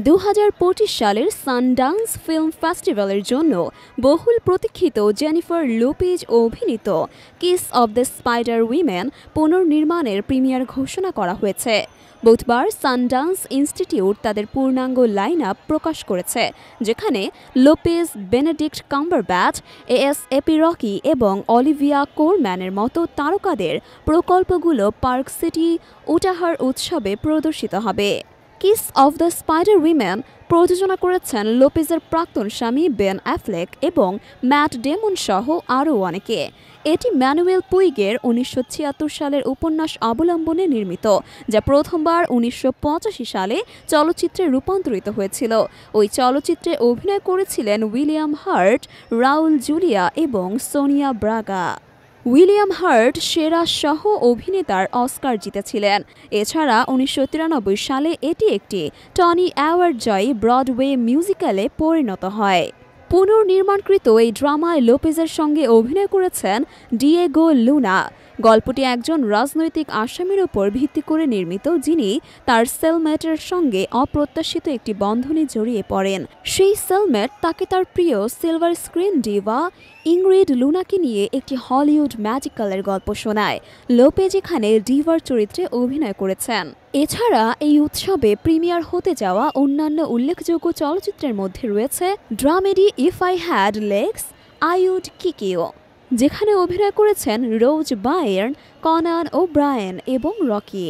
2025 সালের Sundance film ফেস্টিভ্যালের জন্য বহুল প্রতীক্ষিত জেনিফার লোপেজ অভিনীত kiss of the spider women পুনর্নির্মাণের প্রিমিয়ার ঘোষণা করা হয়েছে। বুধবার সানডান্স ইনস্টিটিউট তাদের পূর্ণাঙ্গ লাইন আপ প্রকাশ করেছে, যেখানে Lopez, Benedict Cumberbatch, as Rocky এবং অলিভিয়া কোলম্যানের মতো তারকাদের প্রকল্পগুলো পার্ক সিটি উটাহার উৎসবে প্রদর্শিত হবে। Kiss of the spider women প্রযোজনা করেছেন লোপেজের প্রাক্তন স্বামী বেন অ্যাফ্লেক এবং ম্যাট ডেমন সহ আরও অনেকে। এটি ম্যানুয়েল পুইগের 1976 সালের উপন্যাস অবলম্বনে নির্মিত, যা প্রথমবার 1985 সালে চলচ্চিত্রে রূপান্তরিত হয়েছিল। ওই চলচ্চিত্রে অভিনয় করেছিলেন উইলিয়াম হার্ট, রাউল জুলিয়া এবং সোনিয়া ব্রাগা। উইলিয়াম হার্ট সেরা সহ অভিনেতার অস্কার জিতেছিলেন। এছাড়া 1993 সালে এটি একটি টনি অ্যাওয়ার্ড জয়ী ব্রডওয়ে মিউজিক্যালে পরিণত হয়। পুনর্নির্মাণকৃত এই ড্রামায় লোপেজের সঙ্গে অভিনয় করেছেন ডিয়েগো লুনা। গল্পটি একজন রাজনৈতিক আসামির উপর ভিত্তি করে নির্মিত, যিনি তার সেলমেটের সঙ্গে অপ্রত্যাশিত একটি বন্ধনে জড়িয়ে পড়েন। সেই সেলমেট তাকে তার প্রিয় সিলভার স্ক্রিন ডিভা ইংরিড লুনাকে নিয়ে একটি হলিউড ম্যাজিক্যালের গল্প শোনায়। লোপেজ এখানে ডিভার চরিত্রে অভিনয় করেছেন। এছাড়া এই উৎসবে প্রিমিয়ার হতে যাওয়া অন্যান্য উল্লেখযোগ্য চলচ্চিত্রের মধ্যে রয়েছে dramedy if I had legs, I would kick you, যেখানে অভিনয় করেছেন রোজ বায়ের্ন, কনান ওব্রায়েন এবং রকি।